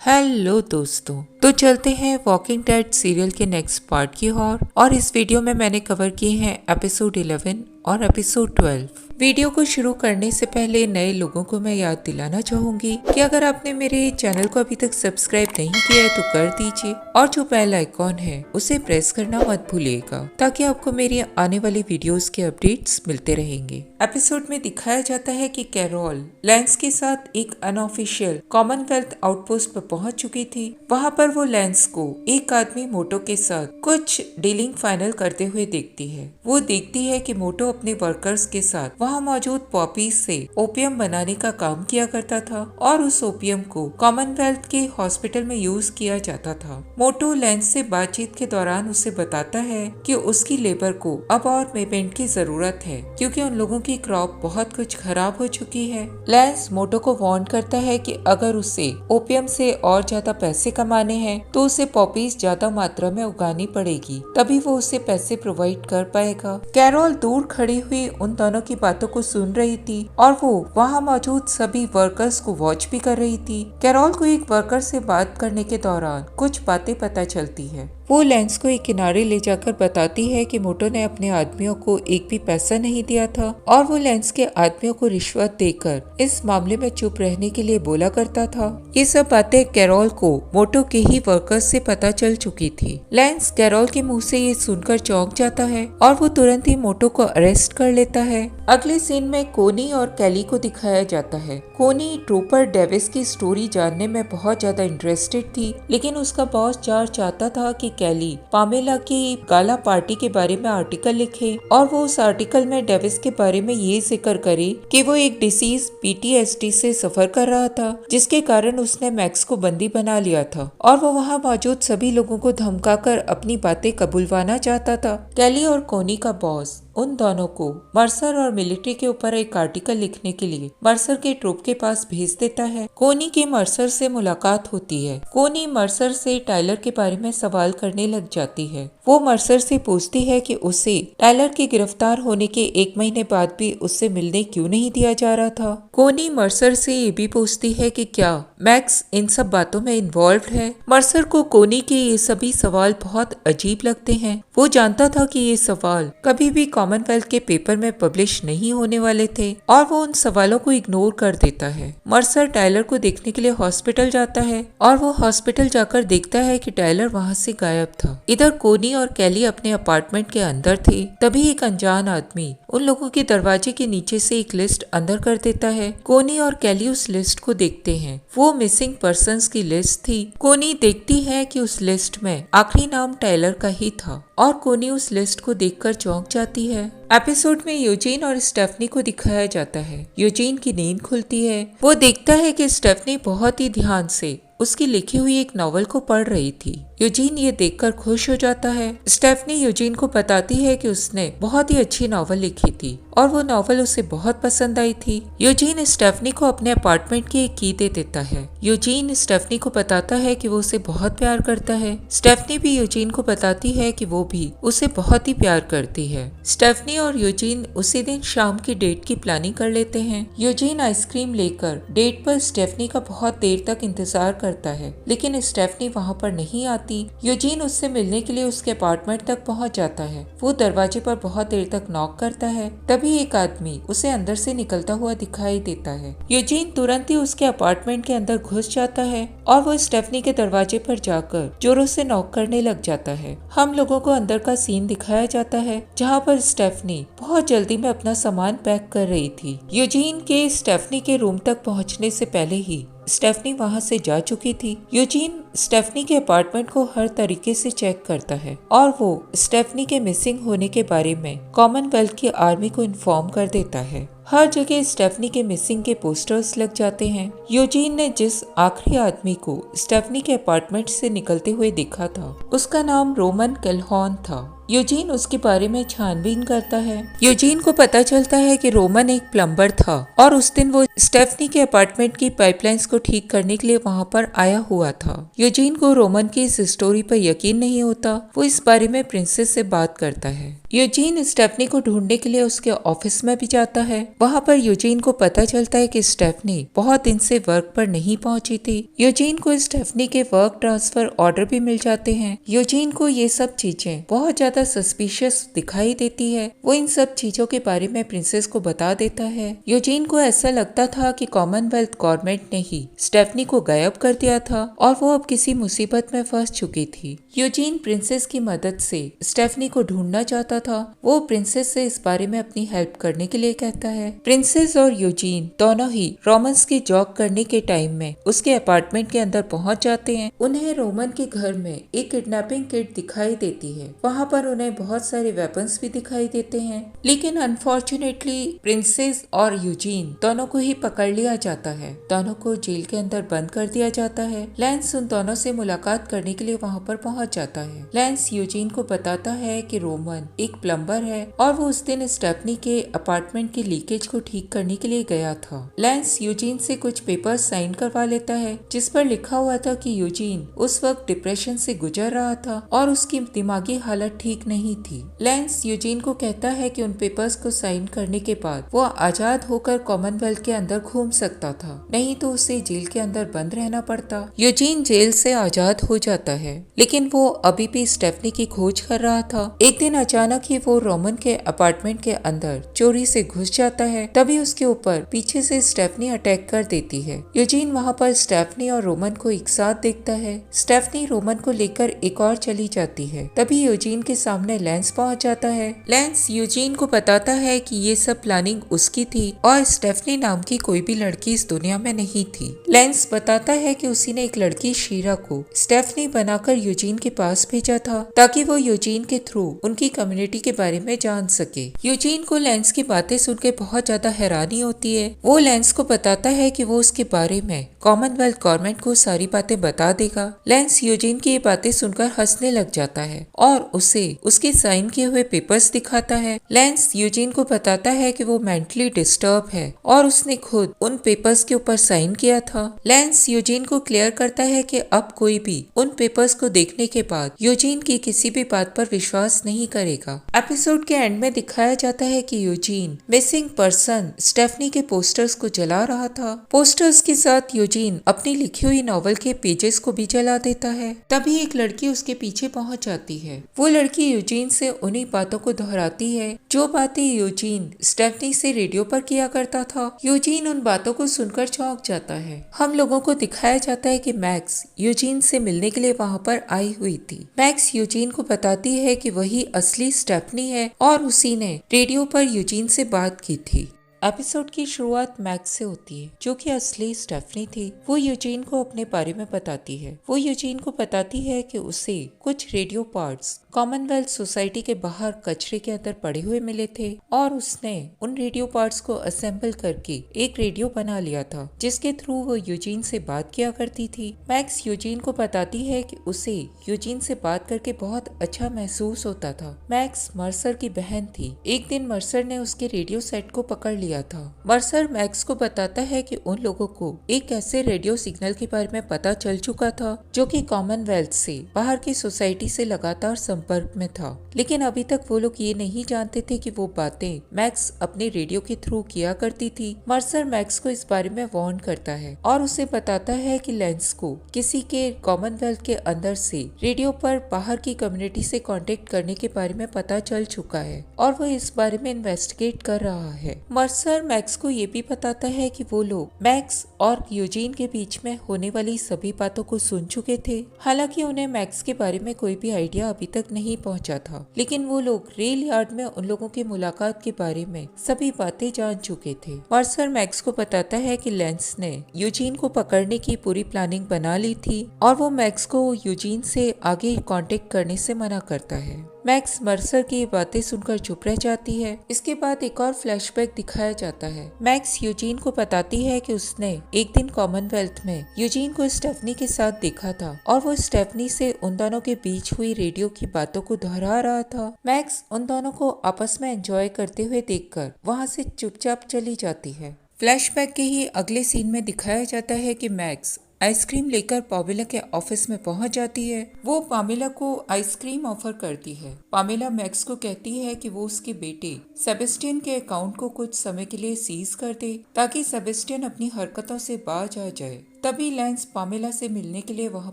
Hello दोस्तों, तो चलते हैं वॉकिंग डेड सीरियल के नेक्स्ट पार्ट की ओर। और इस वीडियो में मैंने कवर किए हैं एपिसोड 11 और एपिसोड 12। वीडियो को शुरू करने से पहले नए लोगों को मैं याद दिलाना चाहूंगी कि अगर आपने मेरे चैनल को अभी तक सब्सक्राइब नहीं किया है तो कर दीजिए और जो बेल आइकॉन है उसे प्रेस करना मत भूलिएगा ताकि आपको मेरी आने वाली वीडियोस के अपडेट्स मिलते रहेंगे। एपिसोड में दिखाया जाता है कि कैरोल लैंस के साथ एक अनऑफिशियल कॉमनवेल्थ आउटपोस्ट पर पहुंच चुकी थी। वहां पर वो लैंस को एक आदमी मोटो के साथ कुछ डीलिंग फाइनल करते हुए देखती है। वो देखती है कि मोटो अपने वर्कर्स के साथ वहां मौजूद पॉपीज से ओपियम बनाने का काम किया करता था और उस ओपियम को कॉमनवेल्थ के हॉस्पिटल में यूज किया जाता था। मोटो लैंस से बातचीत के दौरान उसे बताता है कि उसकी लेबर को अब और पेमेंट की जरूरत है क्योंकि उन लोगों की क्रॉप बहुत कुछ खराब हो चुकी है। लैंस मोटो को वार्न करता है कि अगर उसे ओपियम से और ज्यादा पैसे कमाने हैं तो उसे पॉपीज ज्यादा मात्रा में उगानी पड़ेगी, तभी वो उसे पैसे प्रोवाइड कर पाएगा। कैरोल दूर खड़ी हुई उन दोनों की बातों को सुन रही थी और वो वहाँ मौजूद सभी वर्कर्स को वॉच भी कर रही थी। कैरोल को एक वर्कर से बात करने के दौरान कुछ बातें पता चलती है। वो लैंस को एक किनारे ले जाकर बताती है कि मोटो ने अपने आदमियों को एक भी पैसा नहीं दिया था और वो लैंस के आदमियों को रिश्वत देकर इस मामले में चुप रहने के लिए बोला करता था। ये सब बातें कैरोल को मोटो के ही वर्कर्स से पता चल चुकी थी। लैंस कैरोल के मुंह से ये सुनकर चौंक जाता है और वो तुरंत ही मोटो को अरेस्ट कर लेता है। अगले सीन में कोनी और कैली को दिखाया जाता है। कोनी ट्रूपर डेविस की स्टोरी जानने में बहुत ज्यादा इंटरेस्टेड थी, लेकिन उसका बॉस चार चाहता था कि कैली पामेला की गाला पार्टी के बारे में आर्टिकल लिखे और वो उस आर्टिकल में डेविस के बारे में ये जिक्र करे कि वो एक डिसीज PTSD से सफर कर रहा था, जिसके कारण उसने मैक्स को बंदी बना लिया था और वो वहाँ मौजूद सभी लोगों को धमकाकर अपनी बातें कबूलवाना चाहता था। कैली और कोनी का बॉस उन दोनों को मर्सर और मिलिट्री के ऊपर एक आर्टिकल लिखने के लिए मर्सर के ट्रूप के पास भेज देता है। कोनी की मर्सर से मुलाकात होती है। कोनी मर्सर से टाइलर के बारे में सवाल करने लग जाती है। वो मर्सर से पूछती है कि उसे टाइलर के गिरफ्तार होने के 1 महीने बाद भी उससे मिलने क्यों नहीं दिया जा रहा था। कोनी मर्सर से ये भी पूछती है कि क्या मैक्स इन सब बातों में इन्वॉल्व है। मर्सर को कोनी के ये सभी सवाल बहुत अजीब लगते हैं। वो जानता था कि ये सवाल कभी भी कॉमनवेल्थ के पेपर में पब्लिश नहीं होने वाले थे और वो उन सवालों को इग्नोर कर देता है। मर्सर टाइलर को देखने के लिए हॉस्पिटल जाता है और वो हॉस्पिटल जाकर देखता है कि टाइलर वहाँ से गायब था। इधर कोनी और कैली अपने अपार्टमेंट के अंदर थे। तभी एक अनजान आदमी उन लोगों के दरवाजे के नीचे से एक लिस्ट अंदर कर देता है। कोनी और कैली उस लिस्ट को देखते हैं। वो मिसिंग पर्संस की लिस्ट थी। कोनी देखती है कि उस लिस्ट में आखिरी नाम टाइलर का ही था और कोनी उस लिस्ट को देखकर चौंक जाती है। एपिसोड में यूजीन और स्टेफनी को दिखाया जाता है। यूजीन की नींद खुलती है। वो देखता है कि स्टेफनी बहुत ही ध्यान से उसकी लिखी हुई एक नॉवल को पढ़ रही थी। यूजीन ये देखकर खुश हो जाता है। स्टेफनी यूजीन को बताती है कि उसने बहुत ही अच्छी नॉवल लिखी थी और वो नॉवल उसे बहुत पसंद आई थी। यूजीन स्टेफनी को अपने अपार्टमेंट की एक की दे देता है। यूजीन स्टेफनी को बताता है कि वो उसे बहुत प्यार करता है। स्टेफनी भी यूजीन को बताती है कि वो भी उसे बहुत ही प्यार करती है। स्टेफनी और यूजीन उसी दिन शाम की डेट की प्लानिंग कर लेते हैं। यूजीन आइसक्रीम लेकर डेट पर स्टेफनी का बहुत देर तक इंतजार करता है, लेकिन स्टेफनी वहाँ पर नहीं आती। यूजीन उससे मिलने के लिए उसके अपार्टमेंट तक पहुँच जाता है। वो दरवाजे पर बहुत देर तक नॉक करता है। तभी एक आदमी उसे अंदर से निकलता हुआ दिखाई देता है। यूजीन तुरंत ही उसके अपार्टमेंट के अंदर घुस जाता है और वो स्टेफनी के दरवाजे पर जाकर जोरों से नॉक करने लग जाता है। हम लोगों को अंदर का सीन दिखाया जाता है जहाँ पर स्टेफनी बहुत जल्दी में अपना सामान पैक कर रही थी। यूजीन के स्टेफनी के रूम तक पहुँचने से पहले ही स्टेफनी वहाँ से जा चुकी थी। यूजीन स्टेफनी के अपार्टमेंट को हर तरीके से चेक करता है और वो स्टेफनी के मिसिंग होने के बारे में कॉमनवेल्थ की आर्मी को इन्फॉर्म कर देता है। हर जगह स्टेफनी के मिसिंग के पोस्टर्स लग जाते हैं। यूजीन ने जिस आखिरी आदमी को स्टेफनी के अपार्टमेंट से निकलते हुए देखा था उसका नाम रोमन कैलहॉन था। यूजीन उसके बारे में छानबीन करता है। यूजीन को पता चलता है कि रोमन एक प्लम्बर था और उस दिन वो स्टेफनी के अपार्टमेंट की पाइपलाइंस को ठीक करने के लिए वहाँ पर आया हुआ था। यूजीन को रोमन की इस स्टोरी पर यकीन नहीं होता। वो इस बारे में प्रिंसेस से बात करता है। यूजीन स्टेफनी को ढूंढने के लिए उसके ऑफिस में भी जाता है। वहाँ पर यूजीन को पता चलता है कि स्टेफनी बहुत दिन से वर्क पर नहीं पहुंची थी। यूजीन को स्टेफनी के वर्क ट्रांसफर ऑर्डर भी मिल जाते हैं। यूजीन को ये सब चीजें बहुत ज्यादा सस्पिशियस दिखाई देती है। वो इन सब चीजों के बारे में प्रिंसेस को बता देता है। यूजीन को ऐसा लगता था कि कॉमनवेल्थ गवर्नमेंट ने ही स्टेफनी को गायब कर दिया था और वो अब किसी मुसीबत में फंस चुकी थी। यूजीन प्रिंसेस की मदद से स्टेफनी को ढूंढना चाहता था। वो प्रिंसेस से इस बारे में अपनी हेल्प करने के लिए कहता है। प्रिंसेस और यूजीन दोनों ही रोमन्स की जॉब करने के टाइम में उसके अपार्टमेंट के अंदर पहुंच जाते हैं। उन्हें रोमन के घर में एक किडनैपिंग किट दिखाई देती है। वहाँ पर उन्हें बहुत सारे वेपन्स भी दिखाई देते हैं, लेकिन अनफॉर्चुनेटली प्रिंसेस और यूजीन दोनों को ही पकड़ लिया जाता है। दोनों को जेल के अंदर बंद कर दिया जाता है। लैंस उन दोनों से मुलाकात करने के लिए वहाँ पर पहुँच जाता है। लैंस यूजीन को बताता है कि रोमन एक प्लम्बर है और वो उस दिन स्टेफनी के अपार्टमेंट के लीकेज को ठीक करने के लिए गया था। लैंस यूजीन से कुछ पेपर साइन करवा लेता है जिस पर लिखा हुआ था कि यूजीन उस वक्त डिप्रेशन से गुजर रहा था और उसकी दिमागी हालत ठीक नहीं थी। लैंस यूजीन को कहता है कि उन पेपर्स को साइन करने के बाद वो आजाद होकर कॉमनवेल्थ के अंदर घूम सकता था, नहीं तो उसे जेल के अंदर बंद रहना पड़ता। यूजीन जेल से आजाद हो जाता है, लेकिन वो अभी भी स्टेफनी की खोज कर रहा था। एक दिन अचानक ही वो रोमन के अपार्टमेंट के अंदर चोरी से घुस जाता है। तभी उसके ऊपर पीछे से स्टेफनी अटैक कर देती है। यूजीन वहाँ पर स्टेफनी और रोमन को एक साथ देखता है। स्टेफनी रोमन को लेकर एक और चली जाती है। तभी यूजीन के सामने लैंस पहुँच जाता है। लैंस यूजीन को बताता है कि ये सब प्लानिंग उसकी थी और स्टेफनी नाम की कोई भी लड़की इस दुनिया में नहीं थी। लैंस बताता है कि उसी ने एक लड़की शीरा को स्टेफनी बनाकर यूजीन के पास भेजा था ताकि वो यूजीन के थ्रू उनकी कम्युनिटी के बारे में जान सके। यूजीन को लैंस की बातें सुनकर बहुत ज्यादा हैरानी होती है। वो लैंस को बताता है कि वो उसके बारे में कॉमनवेल्थ गवर्नमेंट को सारी बातें बता देगा। लैंस यूजीन की ये बातें सुनकर हंसने लग जाता है और उसे उसके साइन किए हुए पेपर्स दिखाता है। लैंस यूजीन को बताता है कि वो मेंटली डिस्टर्ब है और उसने खुद उन पेपर्स के ऊपर साइन किया था। लैंस यूजीन को क्लियर करता है कि अब कोई भी उन पेपर्स को देखने के बाद यूजीन की किसी भी बात पर विश्वास नहीं करेगा। एपिसोड के एंड में दिखाया जाता है कि यूजीन मिसिंग पर्सन स्टेफनी के पोस्टर्स को जला रहा था। पोस्टर्स के साथ यूजीन अपनी लिखी हुई नॉवल के पेजेस को भी जला देता है। तभी एक लड़की उसके पीछे पहुंच जाती है। वो लड़की यूजीन से उन्हीं बातों को दोहराती है जो बातें यूजीन स्टेफनी से रेडियो पर किया करता था। यूजीन उन बातों को सुनकर चौंक जाता है। हम लोगों को दिखाया जाता है कि मैक्स यूजीन से मिलने के लिए वहाँ पर आई हुई थी। मैक्स यूजीन को बताती है कि वही असली स्टेफनी है और उसी ने रेडियो पर यूजीन से बात की थी। एपिसोड की शुरुआत मैक्स से होती है जो कि असली स्टेफनी थी। वो यूजीन को अपने बारे में बताती है। वो यूजीन को बताती है कि उसे कुछ रेडियो पार्ट्स कॉमनवेल्थ सोसाइटी के बाहर कचरे के अंदर पड़े हुए मिले थे और उसने उन रेडियो पार्ट्स को असेंबल करके एक रेडियो बना लिया था जिसके थ्रू वो यूजीन से बात किया करती थी। मैक्स यूजीन को बताती है कि उसे यूजीन से बात करके बहुत अच्छा महसूस होता था। मैक्स मर्सर की बहन थी। एक दिन मर्सर ने उसके रेडियो सेट को पकड़ लिया था। मर्सर मैक्स को बताता है कि उन लोगों को एक ऐसे रेडियो सिग्नल के बारे में पता चल चुका था जो कि कॉमनवेल्थ से बाहर की सोसाइटी से लगातार संपर्क में था, लेकिन अभी तक वो लोग ये नहीं जानते थे कि वो बातें मैक्स अपने रेडियो के थ्रू किया करती थी। मर्सर मैक्स को इस बारे में वार्न करता है और उसे बताता है कि लैंस को किसी के कॉमनवेल्थ के अंदर से रेडियो पर बाहर की कम्युनिटी से कांटेक्ट करने के बारे में पता चल चुका है और वो इस बारे में इन्वेस्टिगेट कर रहा है। मर्सर मैक्स को ये भी बताता है कि वो लोग मैक्स और यूजीन के बीच में होने वाली सभी बातों को सुन चुके थे। हालांकि उन्हें मैक्स के बारे में कोई भी आइडिया अभी तक नहीं पहुंचा था, लेकिन वो लोग रेल यार्ड में उन लोगों की मुलाकात के बारे में सभी बातें जान चुके थे। मर्सर मैक्स को बताता है कि लैंस ने यूजीन को पकड़ने की पूरी प्लानिंग बना ली थी और वो मैक्स को यूजीन से आगे कांटेक्ट करने से मना करता है। मैक्स मर्सर की बातें सुनकर चुप रह जाती है। इसके बाद एक और फ्लैशबैक दिखाया जाता है। मैक्स यूजीन को बताती है कि उसने एक दिन कॉमनवेल्थ में यूजीन को स्टेफनी के साथ देखा था और वो स्टेफनी से उन दोनों के बीच हुई रेडियो की बातों को दोहरा रहा था। मैक्स उन दोनों को आपस में एंजॉय करते हुए देखकर वहाँ से चुपचाप चली जाती है। फ्लैशबैक के ही अगले सीन में दिखाया जाता है कि मैक्स आइसक्रीम लेकर पामेला के ऑफिस में पहुंच जाती है। वो पामेला को आइसक्रीम ऑफर करती है। पामेला मैक्स को कहती है कि वो उसके बेटे सेबेस्टियन के अकाउंट को कुछ समय के लिए सीज कर दे ताकि सेबेस्टियन अपनी हरकतों से बाज आ जाए। तभी लैंस पामेला से मिलने के लिए वहां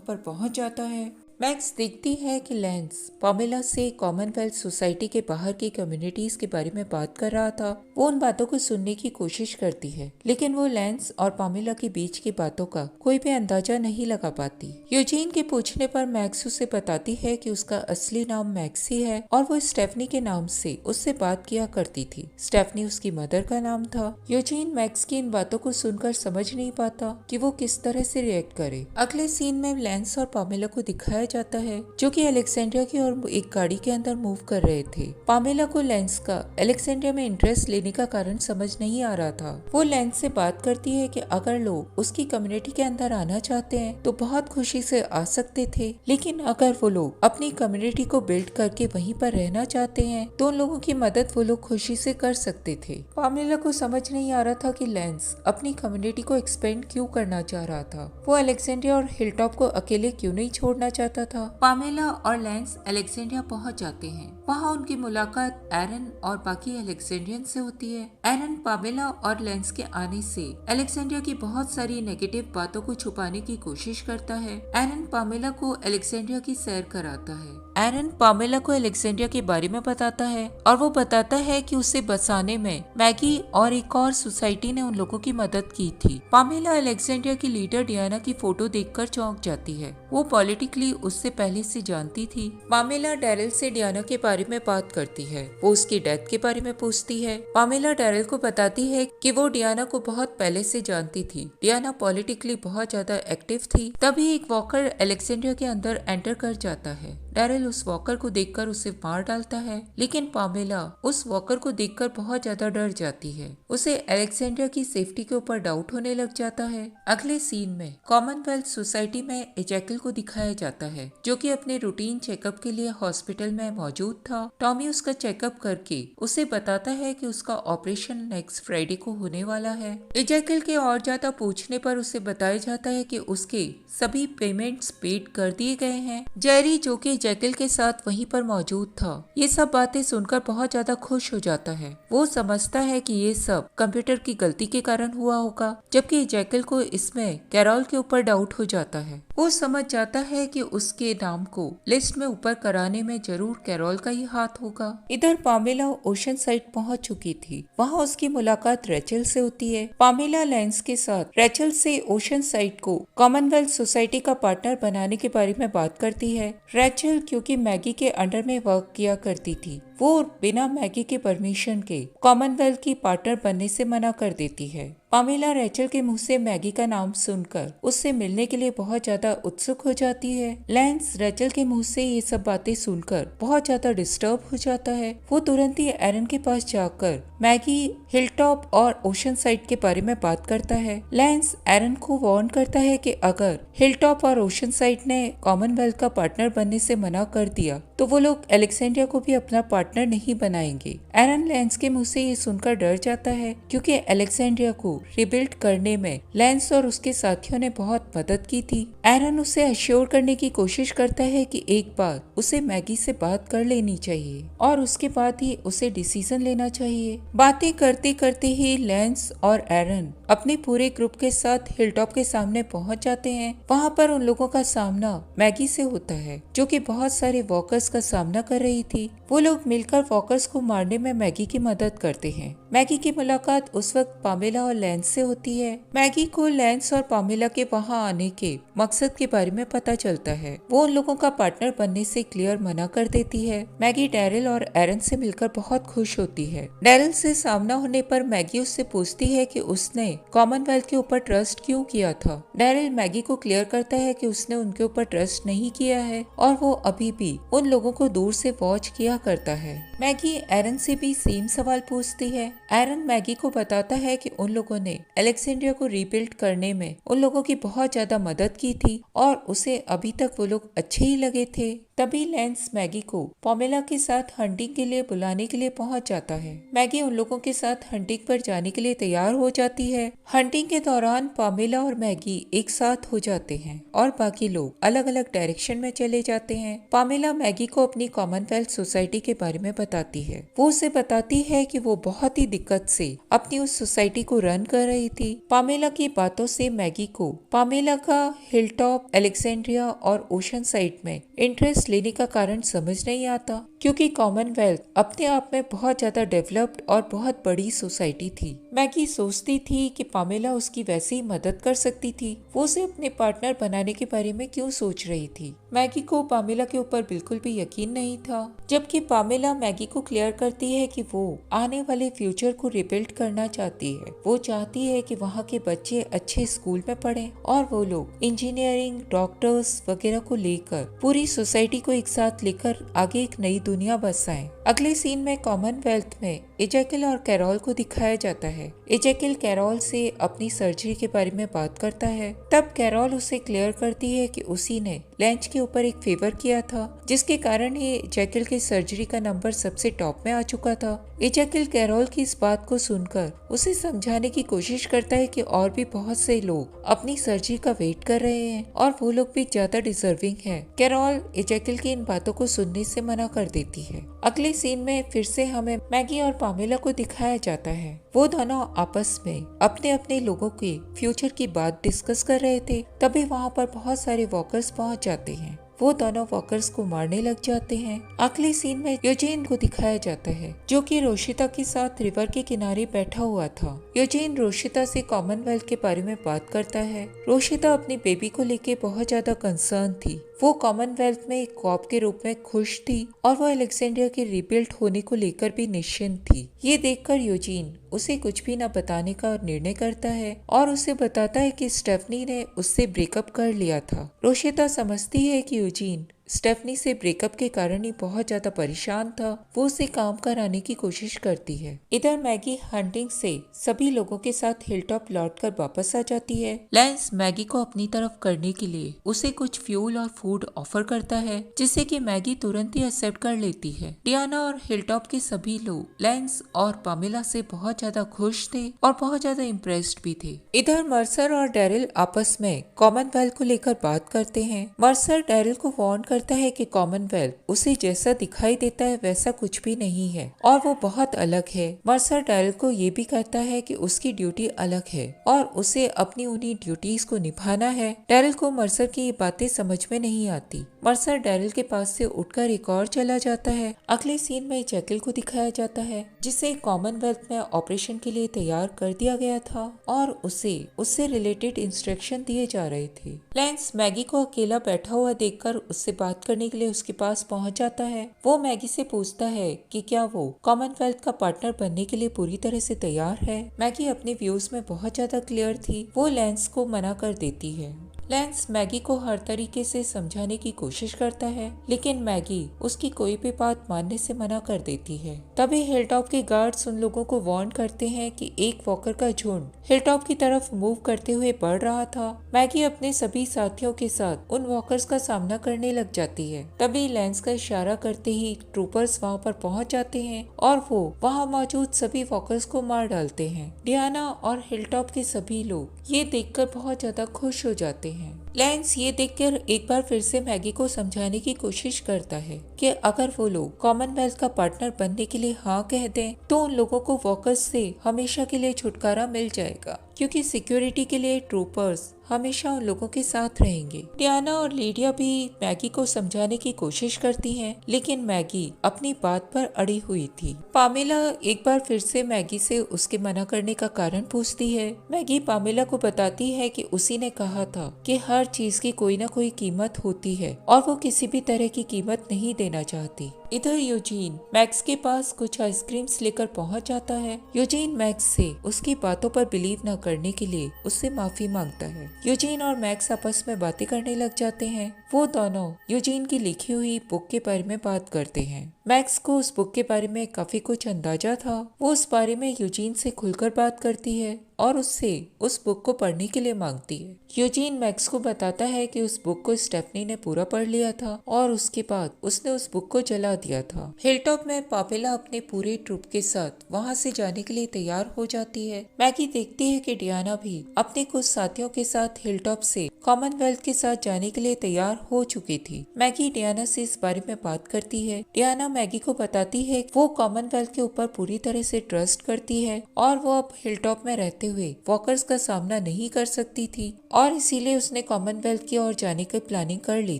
पर पहुंच जाता है। मैक्स देखती है कि लैंस पामेला से कॉमनवेल्थ सोसाइटी के बाहर की कम्युनिटीज के बारे में बात कर रहा था। वो उन बातों को सुनने की कोशिश करती है, लेकिन वो लैंस और पामेला के बीच की बातों का कोई भी अंदाजा नहीं लगा पाती। यूजीन के पूछने पर मैक्स उसे बताती है कि उसका असली नाम मैक्सी है और वो स्टेफनी के नाम से उससे बात किया करती थी। स्टेफनी उसकी मदर का नाम था। यूजीन मैक्स की इन बातों को सुनकर समझ नहीं पाता कि वो किस तरह से रिएक्ट करे। अगले सीन में लैंस और पामेला को दिखाया जाता है जो कि अलेक्जेंड्रिया की ओर एक गाड़ी के अंदर मूव कर रहे थे। पामेला को लैंस का अलेक्जेंड्रिया में इंटरेस्ट लेने का कारण समझ नहीं आ रहा था। वो लैंस से बात करती है कि अगर लोग उसकी कम्युनिटी के अंदर आना चाहते हैं तो बहुत खुशी से आ सकते थे, लेकिन अगर वो लोग अपनी कम्युनिटी को बिल्ड करके वहीं पर रहना चाहते हैं तो उन लोगों की मदद वो लोग खुशी से कर सकते थे। पामेला को समझ नहीं आ रहा था कि लैंस अपनी कम्युनिटी को एक्सपेंड क्यों करना चाह रहा था। वो अलेक्जेंड्रिया और हिलटॉप को अकेले क्यों नहीं छोड़ना चाहता था। पामेला और लैंस अलेक्जेंड्रिया पहुंच जाते हैं। वहां उनकी मुलाकात एरन और बाकी अलेक्जेंड्रियन से होती है। एरन पामेला और लैंस के आने से अलेक्जेंड्रिया की बहुत सारी नेगेटिव बातों को छुपाने की कोशिश करता है। एरन पामेला को अलेक्जेंड्रिया की सैर कराता है। एरन पामेला को अलेक्जेंड्रिया के बारे में बताता है और वो बताता है कि उसे बसाने में मैगी और एक और सोसाइटी ने उन लोगों की मदद की थी। पामेला अलेक्जेंड्रिया की लीडर डियाना की फोटो देखकर चौंक जाती है। वो पॉलिटिकली उससे पहले से जानती थी। पामेला डैरिल से डियाना के बारे में बात करती है। वो उसकी डेथ के बारे में पूछती है। पामेला डैरिल को बताती है कि वो डियाना को बहुत पहले से जानती थी। डियाना पॉलिटिकली बहुत ज्यादा एक्टिव थी। तभी एक वॉकर अलेक्जेंड्रिया के अंदर एंटर कर जाता है। डैरिल उस वॉकर को देखकर उसे मार डालता है, लेकिन पामेला उस वॉकर को देखकर बहुत ज्यादा डर जाती है। उसे अलेक्जेंड्रिया की सेफ्टी के ऊपर डाउट होने लग जाता है। अगले सीन में कॉमनवेल्थ सोसाइटी में एजेकिल को दिखाया जाता है, जो कि अपने रूटीन चेकअप के लिए हॉस्पिटल में मौजूद था। टॉमी उसका चेकअप करके उसे बताता है कि उसका ऑपरेशन नेक्स्ट फ्राइडे को होने वाला है। एजेकिल के और ज्यादा पूछने पर उसे बताया जाता है कि उसके सभी पेमेंट्स पेड कर दिए गए हैं। जेरी, जो कि जैकिल के साथ वहीं पर मौजूद था, ये सब बातें सुनकर बहुत ज्यादा खुश हो जाता है। वो समझता है कि ये सब कंप्यूटर की गलती के कारण हुआ होगा, जबकि जैकिल को इसमें कैरोल के ऊपर डाउट हो जाता है। वो समझ जाता है कि उसके नाम को लिस्ट में ऊपर कराने में जरूर कैरोल का ही हाथ होगा। इधर पामेला ओशन साइड पहुंच चुकी थी। वहां उसकी मुलाकात रेचल से होती है। पामेला लैंस के साथ रेचल से ओशन साइड को कॉमनवेल्थ सोसाइटी का पार्टनर बनाने के बारे में बात करती है। रेचल क्योंकि मैगी के अंडर में वर्क किया करती थी, वो बिना मैगी के परमिशन के कॉमनवेल्थ की पार्टनर बनने से मना कर देती है। पामेला रेचल के मुंह से मैगी का नाम सुनकर उससे मिलने के लिए बहुत ज्यादा उत्सुक हो जाती है। लैंस रेचल के मुंह से ये सब बातें सुनकर बहुत ज्यादा डिस्टर्ब हो जाता है। वो तुरंत ही एरन के पास जाकर मैगी, हिलटॉप और ओशन साइड के बारे में बात करता है। लैंस एरन को वार्न करता है कि अगर हिलटॉप और ओशन साइड ने कॉमनवेल्थ का पार्टनर बनने से मना कर दिया तो वो लोग अलेक्जेंड्रिया को भी अपना पार्टनर नहीं बनाएंगे। एरन लैंस के मुंह से ये सुनकर डर जाता है, क्योंकि अलेक्जेंड्रिया को रिबिल्ड करने में लैंस और उसके साथियों ने बहुत मदद की थी। एरन उसे अश्योर करने की कोशिश करता है कि एक बार उसे मैगी से बात कर लेनी चाहिए और उसके बाद ही उसे डिसीजन लेना चाहिए। बातें करते करते ही लैंस और एरन अपने पूरे ग्रुप के साथ हिलटॉप के सामने पहुंच जाते हैं। वहां पर उन लोगों का सामना मैगी से होता है, जो कि बहुत सारे वॉकर्स का सामना कर रही थी। वो लोग मिलकर वॉकर्स को मारने में मैगी की मदद करते हैं। मैगी की मुलाकात उस वक्त पामेला और लैंस से होती है। मैगी को लैंस और पामेला के वहां आने के मकसद के बारे में पता चलता है। वो उन लोगों का पार्टनर बनने से क्लियर मना कर देती है। मैगी डैरिल और एरन से मिलकर बहुत खुश होती है। डैरिल से सामना होने पर मैगी उससे पूछती है कि उसने कॉमनवेल्थ के ऊपर ट्रस्ट क्यों किया था। डैरिल मैगी को क्लियर करता है कि उसने उनके ऊपर ट्रस्ट नहीं किया है और वो अभी भी उन लोगों को दूर से वॉच किया करता है। मैगी एरन से भी सेम सवाल पूछती है। एरन मैगी को बताता है कि उन लोगों ने अलेक्जेंड्रिया को रीबिल्ड करने में उन लोगों की बहुत ज्यादा मदद की थी और उसे अभी तक वो लोग अच्छे ही लगे थे। तभी लेंस मैगी को पामेला के साथ हंटिंग के लिए बुलाने के लिए पहुंच जाता है। मैगी उन लोगों के साथ हंटिंग पर जाने के लिए तैयार हो जाती है। हंटिंग के दौरान पामेला और मैगी एक साथ हो जाते हैं और बाकी लोग अलग अलग डायरेक्शन में चले जाते हैं। पामेला मैगी को अपनी कॉमनवेल्थ सोसाइटी के बारे में बताती है। वो उसे बताती है कि वो बहुत ही दिक्कत से अपनी उस सोसाइटी को रन कर रही थी। पामेला की बातों से मैगी को पामेला का हिलटॉप, अलेक्जेंड्रिया और ओशन साइड में इंटरेस्ट लेने का कारण समझ नहीं आता, क्योंकि कॉमनवेल्थ अपने आप में बहुत ज्यादा डेवलप्ड और बहुत बड़ी सोसाइटी थी। मैगी सोचती थी कि पामेला उसकी वैसे ही मदद कर सकती थी। वो उसे अपने पार्टनर बनाने के बारे में क्यों सोच रही थी। मैगी को पामेला के ऊपर बिल्कुल भी यकीन नहीं था, जबकि पामेला मैगी को क्लियर करती है कि वो आने वाले फ्यूचर को रिबिल्ड करना चाहती है। वो चाहती है कि वहाँ के बच्चे अच्छे स्कूल में पढ़ें और वो लोग इंजीनियरिंग, डॉक्टर्स वगैरह को लेकर पूरी सोसाइटी को एक साथ लेकर आगे एक नई दुनिया बसाएं। अगले सीन में कॉमनवेल्थ में एजेकिल और कैरोल को दिखाया जाता है। एजेकिल कैरोल से अपनी सर्जरी के बारे में बात करता है। तब कैरोल उसे क्लियर करती है कि उसी ने लेंच के ऊपर एक फेवर किया था, जिसके कारण ही एजेकिल की सर्जरी का नंबर सबसे टॉप में आ चुका था। एजेकिल कैरोल की इस बात को सुनकर उसे समझाने की कोशिश करता है कि और भी बहुत से लोग अपनी सर्जरी का वेट कर रहे हैं और वो लोग भी ज्यादा डिजर्विंग हैं। कैरोल एजेकिल की इन बातों को सुनने से मना कर देती है। अगले सीन में फिर से हमें मैगी और पामेला को दिखाया जाता है। वो दोनों आपस में अपने अपने लोगों के फ्यूचर की बात डिस्कस कर रहे थे। तभी वहाँ पर बहुत सारे वॉकर्स पहुँच जाते हैं। वो दोनों वॉकर्स को मारने लग जाते हैं। अगले सीन में यूजीन को दिखाया जाता है, जो कि रोशिता के साथ रिवर के किनारे बैठा हुआ था। यूजीन रोशिता से कॉमनवेल्थ के बारे में बात करता है। रोशिता अपनी बेबी को लेके बहुत ज्यादा कंसर्न थी। वो कॉमनवेल्थ में एक कॉप के रूप में खुश थी और वो अलेक्जेंड्रिया के रिबिल्ड होने को लेकर भी निश्चिंत थी। ये देखकर यूजीन उसे कुछ भी न बताने का निर्णय करता है और उसे बताता है कि स्टेफनी ने उससे ब्रेकअप कर लिया था। रोशिता समझती है कि यूजीन स्टेफनी से ब्रेकअप के कारण ही बहुत ज्यादा परेशान था। वो उसे काम कराने की कोशिश करती है। इधर मैगी हंटिंग से सभी लोगों के साथ हिलटॉप लौटकर वापस आ जाती है। लेंस मैगी को अपनी तरफ करने के लिए उसे कुछ फ्यूल और फूड ऑफर करता है, जिससे कि मैगी तुरंत ही एक्सेप्ट कर लेती है। डियाना और हिलटॉप के सभी लोग लेंस और पामेला से बहुत ज्यादा खुश थे और बहुत ज्यादा इम्प्रेस्ड भी थे। इधर मर्सर और डेरिल आपस में कॉमनवेल्थ को लेकर बात करते हैं। मर्सर डेरिल को वार्न करता है कि कॉमनवेल्थ उसे जैसा दिखाई देता है वैसा कुछ भी नहीं है और वो बहुत अलग है। मर्सर डेरिल को ये भी कहता है कि उसकी ड्यूटी अलग है और उसे अपनी उन्हीं ड्यूटीज को निभाना है। डेरिल को मर्सर की ये बातें समझ में नहीं आती। मर्सर डेरिल के पास से उठकर एक और चला जाता है। अगले सीन में जैकिल को दिखाया जाता है, जिसे कॉमनवेल्थ में ऑपरेशन के लिए तैयार कर दिया गया था और उसे उससे रिलेटेड इंस्ट्रक्शन दिए जा रहे थे। लेंस मैगी को अकेला बैठा हुआ देखकर उससे बात करने के लिए उसके पास पहुंच जाता है। वो मैगी से पूछता है कि क्या वो कॉमनवेल्थ का पार्टनर बनने के लिए पूरी तरह से तैयार है। मैगी अपने व्यूज में बहुत ज्यादा क्लियर थी। वो लेंस को मना कर देती है। लेंस मैगी को हर तरीके से समझाने की कोशिश करता है, लेकिन मैगी उसकी कोई भी बात मानने से मना कर देती है। तभी हिलटॉप के गार्ड्स उन लोगों को वार्न करते हैं कि एक वॉकर का झुंड हिलटॉप की तरफ मूव करते हुए बढ़ रहा था। मैगी अपने सभी साथियों के साथ उन वॉकर्स का सामना करने लग जाती है। तभी लेंस का इशारा करते ही ट्रूपर्स वहाँ पर पहुँच जाते हैं और वो वहाँ मौजूद सभी वॉकर्स को मार डालते हैं। डियाना और हिलटॉप के सभी लोग ये देखकर बहुत ज्यादा खुश हो जाते हैं। लेंस ये देखकर एक बार फिर से मैगी को समझाने की कोशिश करता है कि अगर वो लोग कॉमनवेल्थ का पार्टनर बनने के लिए हाँ कह दें तो उन लोगों को वॉकर्स से हमेशा के लिए छुटकारा मिल जाएगा, क्योंकि सिक्योरिटी के लिए ट्रूपर्स हमेशा उन लोगों के साथ रहेंगे। डियाना और लीडिया भी मैगी को समझाने की कोशिश करती हैं, लेकिन मैगी अपनी बात पर अड़ी हुई थी। पामेला एक बार फिर से मैगी से उसके मना करने का कारण पूछती है। मैगी पामेला को बताती है कि उसी ने कहा था कि हर चीज की कोई ना कोई कीमत होती है और वो किसी भी तरह की कीमत नहीं देना चाहती। इधर यूजीन मैक्स के पास कुछ आइसक्रीम्स लेकर पहुंच जाता है। यूजीन मैक्स से उसकी बातों पर बिलीव न करने के लिए उससे माफी मांगता है। यूजीन और मैक्स आपस में बातें करने लग जाते हैं। वो दोनों यूजीन की लिखी हुई बुक के बारे में बात करते हैं। मैक्स को उस बुक के बारे में काफी कुछ अंदाजा था। वो उस बारे में यूजीन से खुलकर बात करती है और उससे उस बुक को पढ़ने के लिए मांगती है। यूजीन मैक्स को बताता है कि उस बुक को स्टेफनी ने पूरा पढ़ लिया था और उसके बाद उसने उस बुक को जला दिया था। हिलटॉप में पामेला अपने पूरे ट्रुप के साथ वहाँ से जाने के लिए तैयार हो जाती है। मैगी देखती है कि डियाना भी अपने कुछ साथियों के साथ हिलटॉप से कॉमनवेल्थ के साथ जाने के लिए तैयार हो चुकी थी। मैगी डियाना से इस बारे में बात करती है। डियाना मैगी को बताती है वो कॉमनवेल्थ के ऊपर पूरी तरह से ट्रस्ट करती है और वो अब हिलटॉप में रहते हुए वॉकर्स का सामना नहीं कर सकती थी और इसीलिए उसने कॉमनवेल्थ की ओर जाने की प्लानिंग कर ली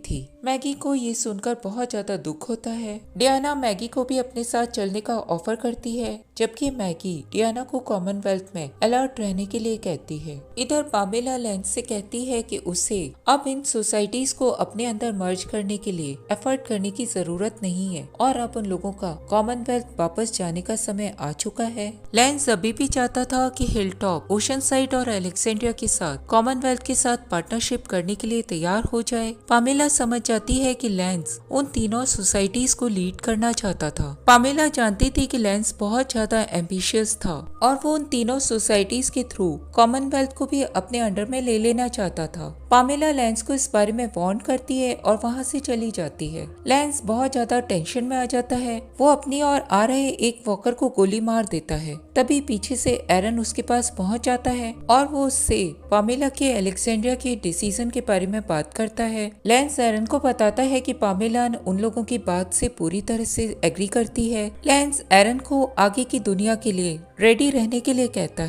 थी। मैगी को ये सुनकर बहुत ज्यादा दुख होता है। डियाना मैगी को भी अपने साथ चलने का ऑफर करती है, जबकि मैगी डियाना को कॉमनवेल्थ में अलर्ट रहने के लिए कहती है। इधर पामेला लेंस से कहती है कि उसे अब इन सोसाइटीज को अपने अंदर मर्ज करने के लिए एफर्ट करने की जरूरत नहीं है और अब उन लोगों का कॉमनवेल्थ वापस जाने का समय आ चुका है। लेंस अभी भी चाहता था कि हिलटॉप, ओशनसाइड और अलेक्जेंड्रिया के साथ कॉमनवेल्थ के साथ पार्टनरशिप करने के लिए तैयार हो जाए। पामेला समझ जाती है कि लेंस उन तीनों सोसाइटीज को लीड करना चाहता था। पामेला जानती थी कि लेंस बहुत ज्यादा एम्बिशियस था और वो उन तीनों सोसाइटीज के थ्रू कॉमनवेल्थ को भी अपने अंडर में ले लेना चाहता था। पामेला लेंस को इस बारे में वार्न करती है और वहाँ से चली जाती है। लेंस बहुत ज्यादा टेंशन में आ जाता है। वो अपनी ओर आ रहे एक वॉकर को गोली मार देता है। तभी पीछे से एरन उसके पास पहुँच जाता है और वो उससे पामेला के अलेक्जेंड्रिया के डिसीजन के बारे में बात करता है। लेंस एरन को बताता है कि पामेला उन लोगों की बात से पूरी तरह से एग्री करती है। लेंस एरन को आगे की दुनिया के लिए रेडी रहने के लिए कहता है।